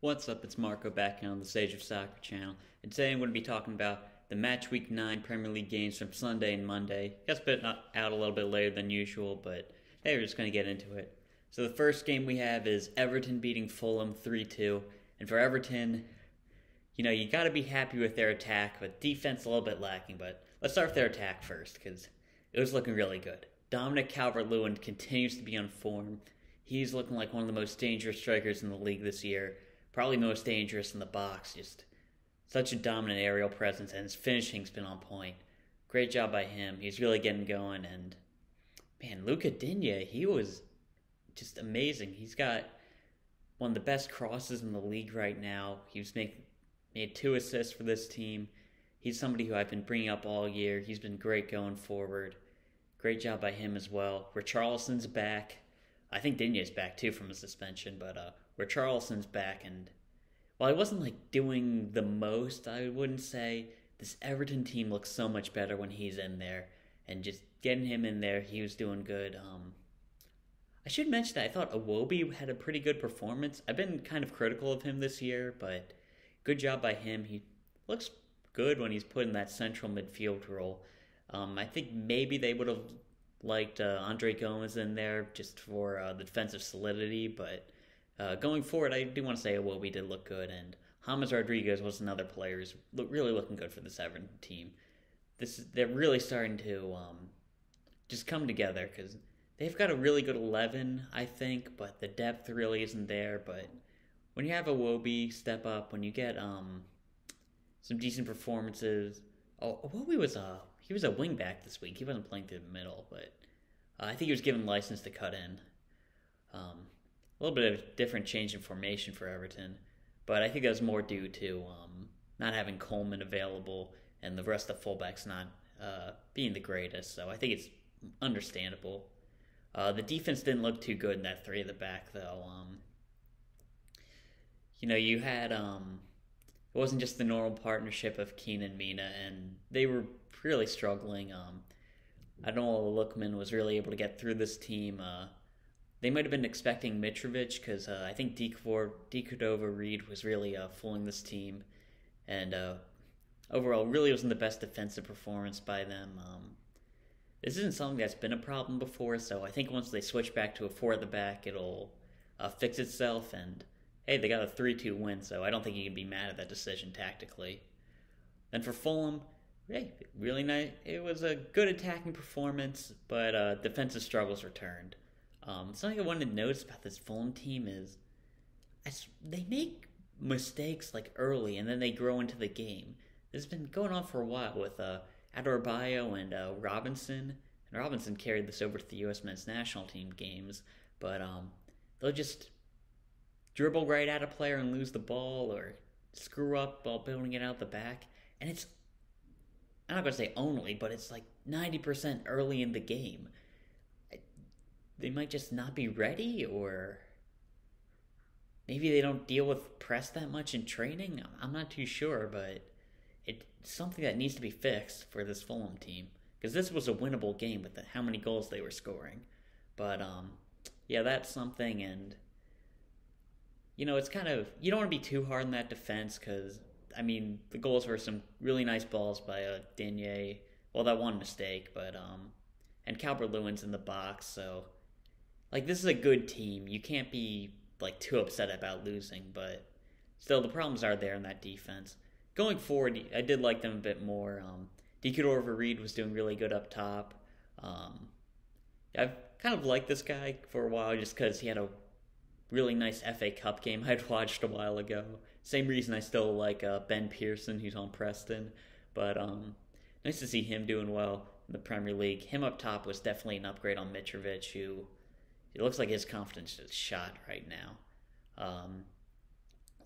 What's up? It's Marco back here on the Stage of Soccer channel, and today I'm going to be talking about the Match Week 9 Premier League games from Sunday and Monday. Got spit out a little bit later than usual, but hey, we're just going to get into it. So the first game we have is Everton beating Fulham 3-2, and for Everton, you got to be happy with their attack, but defense a little bit lacking, but let's start with their attack first, because it was looking really good. Dominic Calvert-Lewin continues to be on form. He's looking like one of the most dangerous strikers in the league this year. Probably most dangerous in the box. Just such a dominant aerial presence, and his finishing's been on point. Great job by him. He's really getting going. And man, Luca Digne, he was just amazing. He's got one of the best crosses in the league right now. He's made 2 assists for this team. He's somebody who I've been bringing up all year. He's been great going forward. Great job by him as well. Richarlison's back. I think Digne's back too from a suspension, but Richarlison's back, and while he wasn't doing the most, I wouldn't say, this Everton team looks so much better when he's in there, and just getting him in there, he was doing good. I should mention that I thought Iwobi had a pretty good performance. I've been kind of critical of him this year, but good job by him. He looks good when he's put in that central midfield role. I think maybe they would have liked Andre Gomes in there just for the defensive solidity, but going forward, I do want to say Iwobi did look good, and James Rodriguez was another player who's really looking good for this Everton team. They're really starting to just come together, because they've got a really good 11, I think, but the depth really isn't there. But when you have Iwobi step up, when you get some decent performances, Iwobi was he was a wing back this week. He wasn't playing through the middle, but I think he was given license to cut in. A little bit of a different change in formation for Everton, but I think that was more due to not having Coleman available and the rest of the fullbacks not being the greatest, so I think it's understandable. The defense didn't look too good in that 3 at the back, though. You had it wasn't just the normal partnership of Keane and Mina, and they were really struggling. I don't know if Lookman was really able to get through this team. They might have been expecting Mitrovic, because I think Cordova-Reid was really fooling this team. And overall, really wasn't the best defensive performance by them. This isn't something that's been a problem before, so I think once they switch back to a 4 at the back, it'll fix itself. And hey, they got a 3-2 win, so I don't think you can be mad at that decision tactically. Then for Fulham, hey, really nice. It was a good attacking performance, but defensive struggles returned. Something I wanted to notice about this Fulham team is they make mistakes early, and then they grow into the game. This has been going on for a while with Adarbayo and Robinson. And Robinson carried this over to the U.S. men's national team games, but they'll just dribble right at a player and lose the ball, or screw up while building it out the back. And I'm not going to say only, but it's 90% early in the game. They might just not be ready, or maybe they don't deal with press that much in training. I'm not too sure, but it's something that needs to be fixed for this Fulham team, because this was a winnable game with how many goals they were scoring. But yeah, that's something. And it's kind of, you don't want to be too hard on that defense, because the goals were some really nice balls by Digne. Well, that one mistake, but and Calvert-Lewin's in the box, so this is a good team. You can't be too upset about losing, but still the problems are there in that defense. Going forward, I did like them a bit more. Cordova-Reid was doing really good up top. I've kind of liked this guy for a while, just because he had a really nice FA Cup game I'd watched a while ago. Same reason I still like Ben Pearson, who's on Preston. But nice to see him doing well in the Premier League. Him up top was definitely an upgrade on Mitrovic, who it looks like his confidence is shot right now.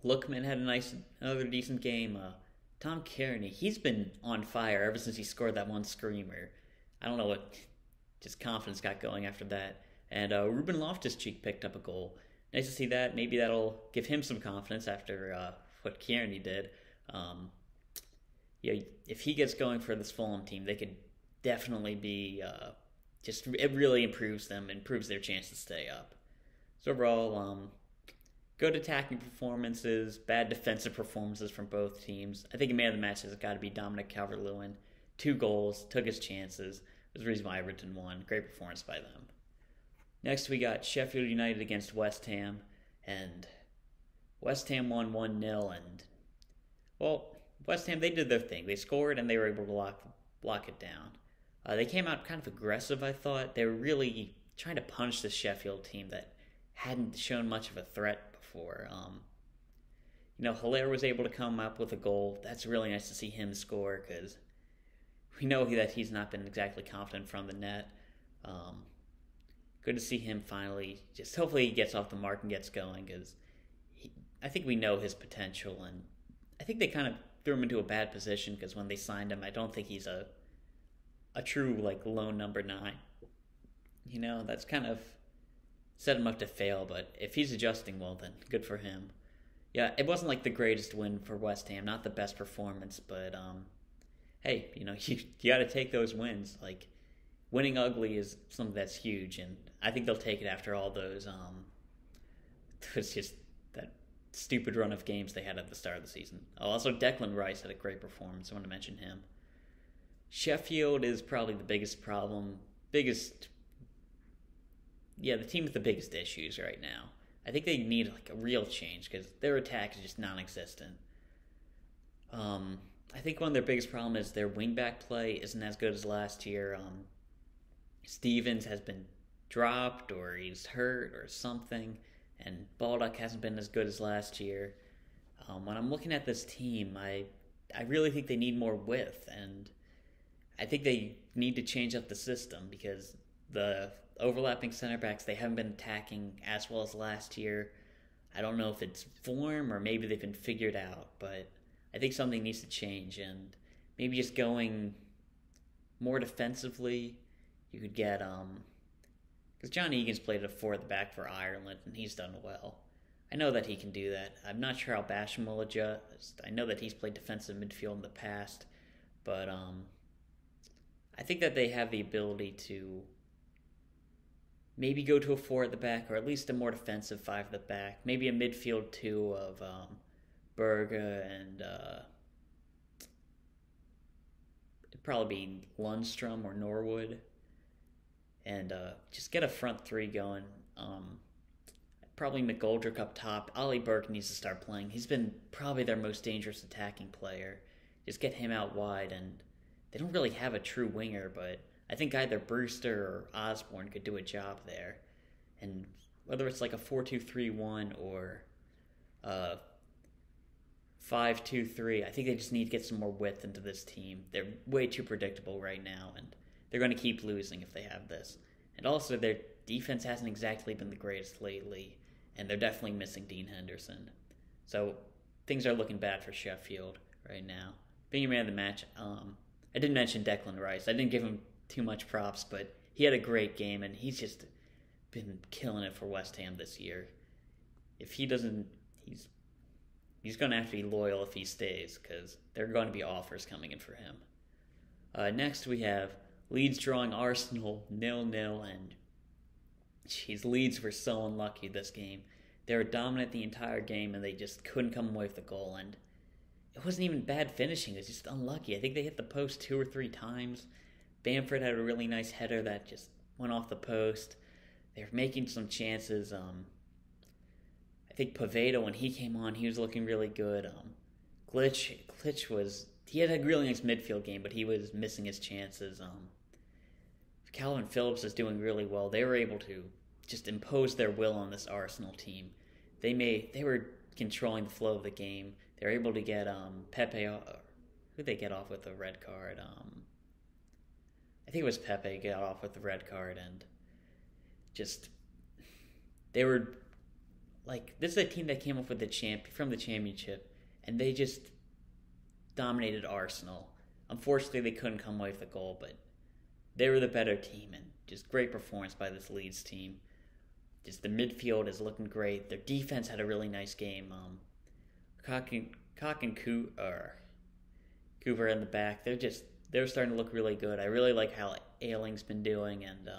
Lookman had another decent game. Tom Kearney, he's been on fire ever since he scored that one screamer. I don't know what just confidence got going after that. And Ruben Loftus-Cheek picked up a goal. Nice to see that. Maybe that'll give him some confidence after what Kearney did. If he gets going for this Fulham team, they could definitely be it really improves their chance to stay up. So overall, good attacking performances, bad defensive performances from both teams. I think a man of the match has got to be Dominic Calvert-Lewin. 2 goals, took his chances. It was the reason why Everton won. Great performance by them. Next, we got Sheffield United against West Ham, and West Ham won 1-0, and, well, West Ham, they did their thing. They scored, and they were able to lock it down. They came out kind of aggressive, I thought. They were really trying to punish the Sheffield team that hadn't shown much of a threat before. Hilaire was able to come up with a goal. That's really nice to see him score, because we know that he's not been exactly confident from the net. Good to see him finally. Just hopefully he gets off the mark and gets going, because I think we know his potential, and I think they kind of threw him into a bad position, because when they signed him, I don't think he's a true lone number 9. That's kind of set him up to fail, but if he's adjusting well, then good for him. Yeah, it wasn't the greatest win for West Ham, not the best performance, but hey, you got to take those wins. Winning ugly is something that's huge, and I think they'll take it after all those it's just that stupid run of games they had at the start of the season. Also, Declan Rice had a great performance. I want to mention him. Sheffield is probably the biggest problem. The team with the biggest issues right now. I think they need a real change, because their attack is just non-existent. I think one of their biggest problems is their wingback play isn't as good as last year. Stevens has been dropped, or he's hurt or something, and Baldock hasn't been as good as last year. When I'm looking at this team, I really think they need more width, and I think they need to change up the system, because the overlapping center backs, they haven't been attacking as well as last year. I don't know if it's form or maybe they've been figured out, but I think something needs to change, and maybe just going more defensively. You could get because John Egan's played a 4 at the back for Ireland, and he's done well. I know that he can do that. I'm not sure how Basham will adjust. I know that he's played defensive midfield in the past, but I think that they have the ability to maybe go to a 4 at the back, or at least a more defensive 5 at the back. Maybe a midfield 2 of Berge and it'd probably be Lundstrom or Norwood. And just get a front 3 going. Probably McGoldrick up top. Ollie Burke needs to start playing. He's been probably their most dangerous attacking player. Just get him out wide, and they don't really have a true winger, but I think either Brewster or Osborne could do a job there. And whether it's a 4-2-3-1 or 5-2-3, I think they just need to get some more width into this team. They're way too predictable right now, and they're going to keep losing if they have this. And also, their defense hasn't exactly been the greatest lately, and they're definitely missing Dean Henderson. So things are looking bad for Sheffield right now. Being a man of the match, I didn't mention Declan Rice. I didn't give him too much props, but he had a great game, and he's just been killing it for West Ham this year. If he doesn't, he's going to have to be loyal if he stays, because there are going to be offers coming in for him. Next, we have Leeds drawing Arsenal 0-0, and Leeds were so unlucky this game. They were dominant the entire game, and they just couldn't come away with a goal, and it wasn't even bad finishing. It was just unlucky. I think they hit the post 2 or 3 times. Bamford had a really nice header that just went off the post. They were making some chances. I think Poveda, when he came on, he was looking really good. Glitch he had a really nice midfield game, but he was missing his chances. Calvin Phillips is doing really well. They were able to just impose their will on this Arsenal team. They were controlling the flow of the game. They were able to get Pepe. Who'd they get off with a red card? I think it was Pepe got off with the red card, and just they were this is a team that came up with from the championship, and they just dominated Arsenal. Unfortunately, they couldn't come away with a goal, but they were the better team, and just great performance by this Leeds team. Just the midfield is looking great. Their defense had a really nice game. Cock and Cooper in the back. They're starting to look really good. I really like how Ayling's been doing, and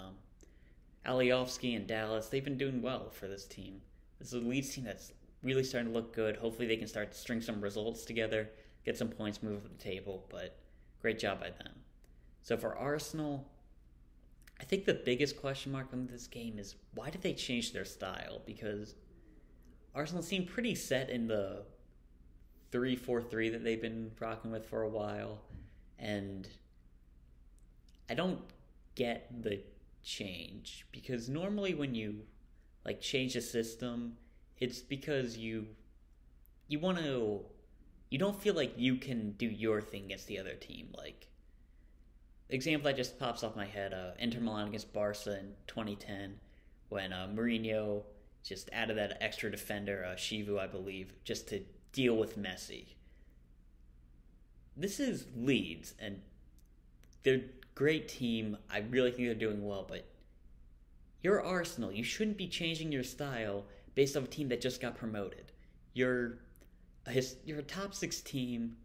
Alioski and Dallas, they've been doing well for this team. This is a Leeds team that's really starting to look good. Hopefully they can start to string some results together, get some points, move up the table, but great job by them. So for Arsenal, I think the biggest question mark on this game is why did they change their style? Because Arsenal seemed pretty set in the 3-4-3 that they've been rocking with for a while, and I don't get the change because normally when you like change a system, it's because you don't feel like you can do your thing against the other team. Like example that just pops off my head: Inter Milan against Barca in 2010, when Mourinho just added that extra defender, Shivu, I believe, just to deal with Messi. This is Leeds, and they're a great team. I really think they're doing well, but you're Arsenal. You shouldn't be changing your style based on a team that just got promoted. You're a top 6 team,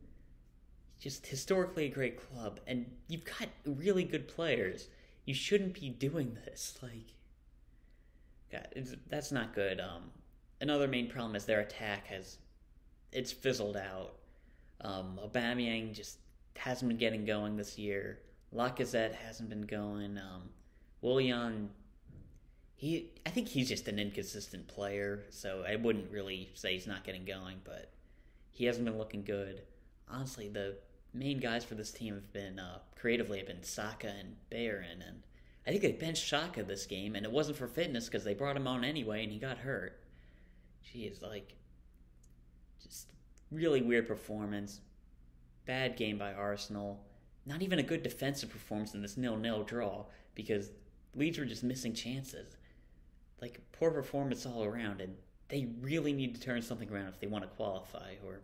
just historically a great club, and you've got really good players. You shouldn't be doing this. Like, God, that's not good. Another main problem is their attack it's fizzled out. Aubameyang just hasn't been getting going this year. Lacazette hasn't been going. Willian, I think he's just an inconsistent player, so I wouldn't really say he's not getting going, but he hasn't been looking good. Honestly, the main guys for this team have been, creatively, have been Saka and Bayern, and I think they benched Saka this game, and it wasn't for fitness because they brought him on anyway, and he got hurt. Jeez, like, just really weird performance. Bad game by Arsenal. Not even a good defensive performance in this 0-0 draw because Leeds were just missing chances. Like, poor performance all around, and they really need to turn something around if they want to qualify, or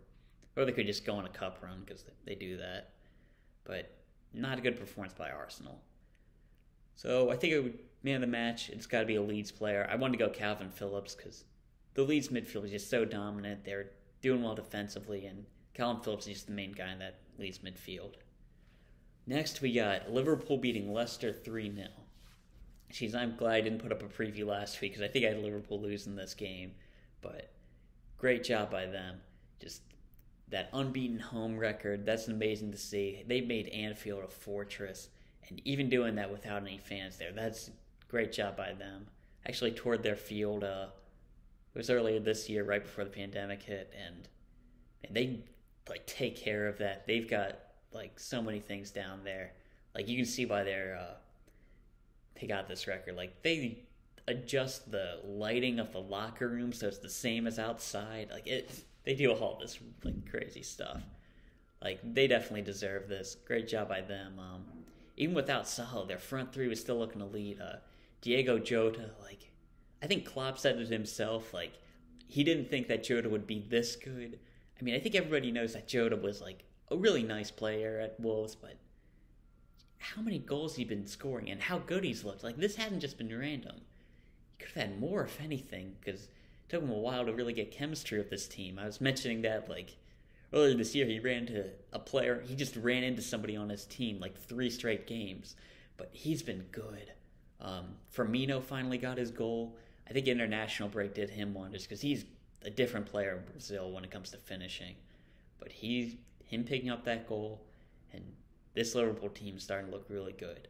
they could just go on a cup run because they do that. But not a good performance by Arsenal. So I think man of the match, it's got to be a Leeds player. I wanted to go Calvin Phillips because the Leeds midfield is just so dominant. They're doing well defensively, and Calvin Phillips is just the main guy in that Leeds midfield. Next, we got Liverpool beating Leicester 3-0. Jeez, I'm glad I didn't put up a preview last week because I think I had Liverpool losing this game. But great job by them. Just that unbeaten home record, that's amazing to see. They made Anfield a fortress, and even doing that without any fans there, that's a great job by them. Actually toured their field, it was earlier this year, right before the pandemic hit, and they like take care of that. They've got like so many things down there. Like you can see why they got this record. Like they adjust the lighting of the locker room so it's the same as outside. Like they do all this like crazy stuff. Like they definitely deserve this. Great job by them. Even without Salah, their front three was still looking to lead. Diego Jota, like I think Klopp said it himself. Like he didn't think that Jota would be this good. I mean, I think everybody knows that Jota was like a really nice player at Wolves, but how many goals he's been scoring and how good he's looked. Like this hasn't just been random. He could have had more, if anything, because it took him a while to really get chemistry with this team. I was mentioning that like earlier this year, he just ran into somebody on his team like 3 straight games, but he's been good. Firmino finally got his goal. I think international break did him wonders because he's a different player in Brazil when it comes to finishing. But him picking up that goal, and this Liverpool team is starting to look really good.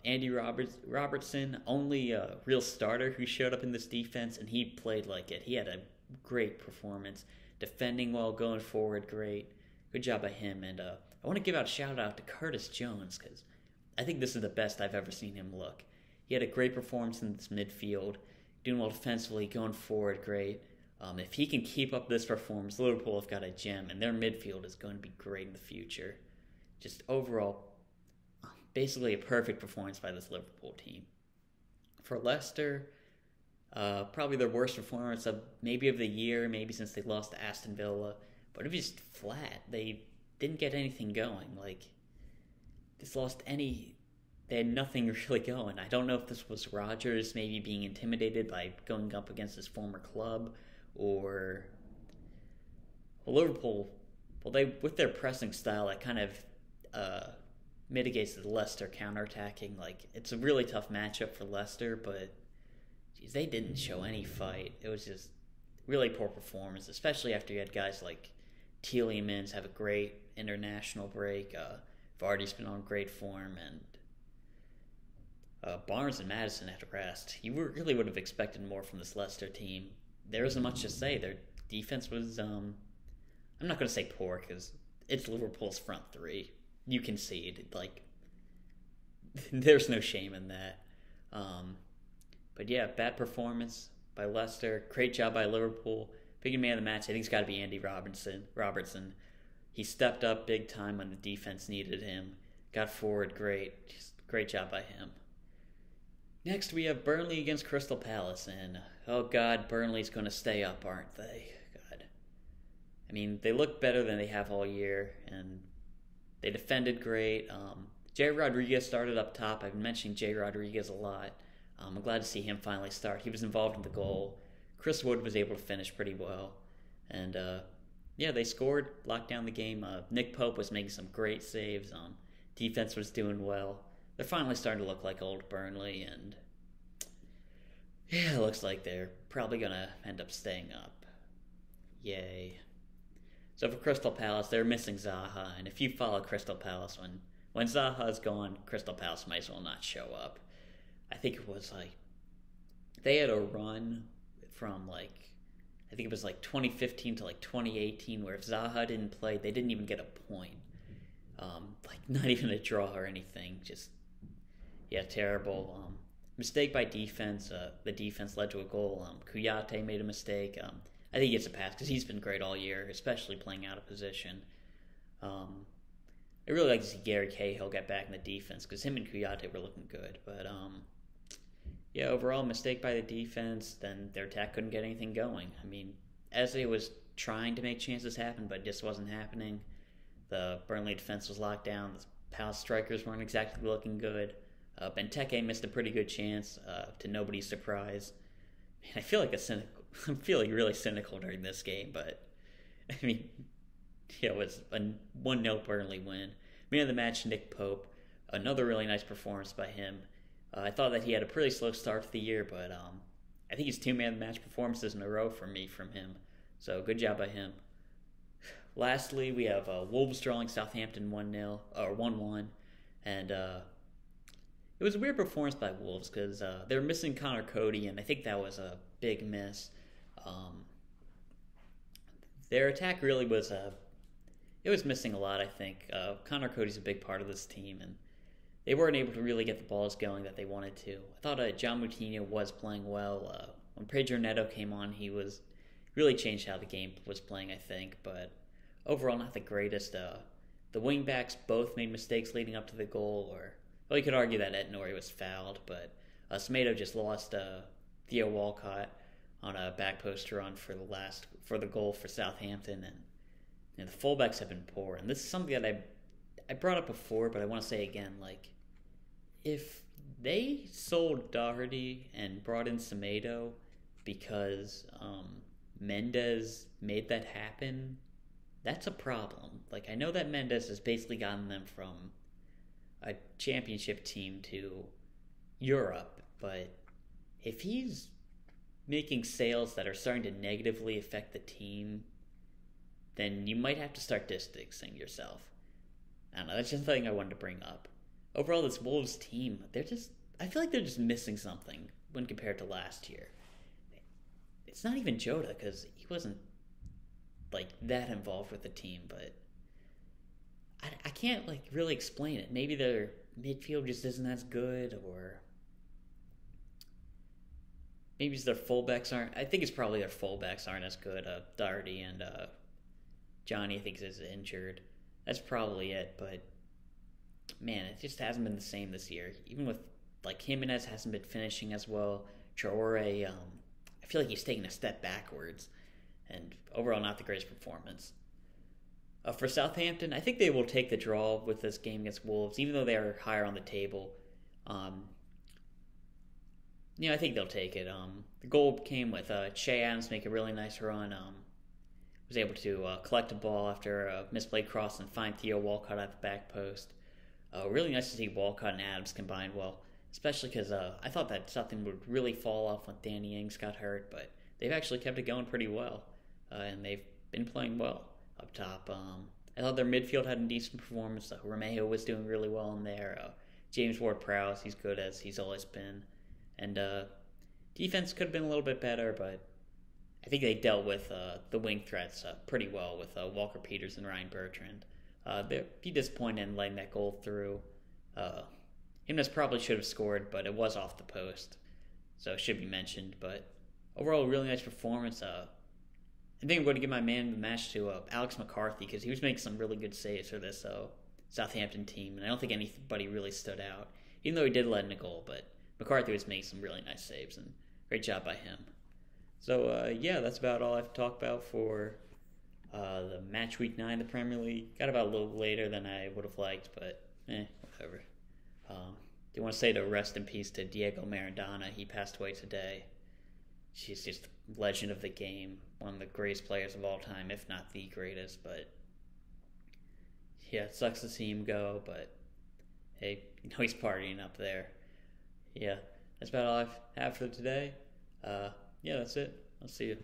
Andy Robertson, only a real starter who showed up in this defense, and he played like it. He had a great performance. Defending well, going forward, great. Good job by him. And I want to give out a shout-out to Curtis Jones because I think this is the best I've ever seen him look. He had a great performance in this midfield, doing well defensively, going forward, great. If he can keep up this performance, Liverpool have got a gem, and their midfield is going to be great in the future. Just overall, basically a perfect performance by this Liverpool team. For Leicester, probably their worst performance of the year, maybe since they lost to Aston Villa. But it was just flat. They didn't get anything going. Like, they had nothing really going. I don't know if this was Rodgers maybe being intimidated by going up against his former club, or Liverpool, with their pressing style, that kind of mitigates the Leicester counterattacking. Like, it's a really tough matchup for Leicester, but geez, they didn't show any fight. It was just really poor performance, especially after you had guys like Tielemans have a great international break. Vardy's been on great form, and Barnes and Madison had to rest. You really would have expected more from this Leicester team. There isn't much to say. Their defense was, I'm not going to say poor because it's Liverpool's front three. You concede. Like, there's no shame in that. But yeah, bad performance by Leicester. Great job by Liverpool. Big man of the match, I think it's got to be Andy Robertson. He stepped up big time when the defense needed him. Got forward great. Just great job by him. Next, we have Burnley against Crystal Palace. And, oh God, Burnley's going to stay up, aren't they? God. I mean, they look better than they have all year. And they defended great. Jay Rodriguez started up top. I've been mentioning Jay Rodriguez a lot. I'm glad to see him finally start. He was involved in the goal. Chris Wood was able to finish pretty well. And, yeah, they scored, locked down the game. Nick Pope was making some great saves. Defense was doing well. They're finally starting to look like old Burnley. And, yeah, it looks like they're probably going to end up staying up. Yay. So for Crystal Palace, they're missing Zaha. And if you follow Crystal Palace, when Zaha's gone, Crystal Palace might as well not show up. I think it was like they had a run from I think it was 2015 to 2018 where if Zaha didn't play, they didn't even get a point. Not even a draw or anything. Just, yeah, terrible. Mistake by defense. The defense led to a goal. Kouyaté made a mistake. I think he gets a pass because he's been great all year, especially playing out of position. I really like to see Gary Cahill get back in the defense because him and Kouyaté were looking good. But, yeah, overall, mistake by the defense. Then their attack couldn't get anything going. I mean, Eze was trying to make chances happen, but it just wasn't happening. The Burnley defense was locked down. The Palace strikers weren't exactly looking good. Benteke missed a pretty good chance, to nobody's surprise. Man, I feel like I'm feeling really cynical during this game, but I mean, yeah, it was a 1-0 Burnley win. Man of the match, Nick Pope. Another really nice performance by him. I thought that he had a pretty slow start to the year, but I think it's 2 man of the match performances in a row from him. So good job by him. Lastly, we have Wolves drawing Southampton 1-0 or 1-1, and it was a weird performance by Wolves because they were missing Connor Cody, and I think that was a big miss. Their attack really was it was missing a lot. I think Connor Cody's a big part of this team, and they weren't able to really get the balls going that they wanted to. I thought John Moutinho was playing well. When Pedro Neto came on, he was really changed how the game was playing, I think. But overall, not the greatest. The wingbacks both made mistakes leading up to the goal. Well, you could argue that Etnori was fouled, but Semedo just lost Theo Walcott on a back post run for the goal for Southampton, and the fullbacks have been poor. And this is something that I brought up before, but I want to say again, if they sold Doherty and brought in Semedo because Mendes made that happen, that's a problem. I know that Mendes has basically gotten them from a championship team to Europe, but if he's making sales that are starting to negatively affect the team, then you might have to start distancing yourself. I don't know, that's just something I wanted to bring up. Overall, this Wolves team, I feel like they're just missing something when compared to last year. It's not even Jota, because he wasn't, that involved with the team, but I can't, really explain it. Maybe their midfield just isn't as good, or maybe it's their fullbacks aren't, I think it's probably their fullbacks aren't as good. Doherty and Johnny, I think, is injured. That's probably it, but man, it just hasn't been the same this year. Even with, Jimenez hasn't been finishing as well. Traore, I feel like he's taking a step backwards, and overall not the greatest performance. For Southampton, I think they will take the draw with this game against Wolves, even though they are higher on the table. I think they'll take it. The goal came with Che Adams make a really nice run. Was able to collect a ball after a misplayed cross and find Theo Walcott at the back post. Really nice to see Walcott and Adams combined well, especially because I thought that something would really fall off when Danny Ings got hurt, but they've actually kept it going pretty well, and they've been playing well up top. I thought their midfield had a decent performance. Romeo was doing really well in there. James Ward-Prowse, he's good as he's always been. And defense could have been a little bit better, but I think they dealt with the wing threats pretty well with Walker Peters and Ryan Bertrand. They'd be disappointed in letting that goal through. Jimenez probably should have scored, but it was off the post, so it should be mentioned. But overall, really nice performance. I think I'm going to give my man of the match to Alex McCarthy because he was making some really good saves for this Southampton team, and I don't think anybody really stood out, even though he did let in a goal. But McCarthy was making some really nice saves, and great job by him. So, yeah, that's about all I have to talk about for the match week 9 of the Premier League. Got about a little later than I would have liked, but whatever. Do you want to say to rest in peace to Diego Maradona? He passed away today. She's just a legend of the game, one of the greatest players of all time, if not the greatest. But yeah, it sucks to see him go, but hey, he's partying up there. Yeah, that's about all I have for today. Yeah, that's it. I'll see you.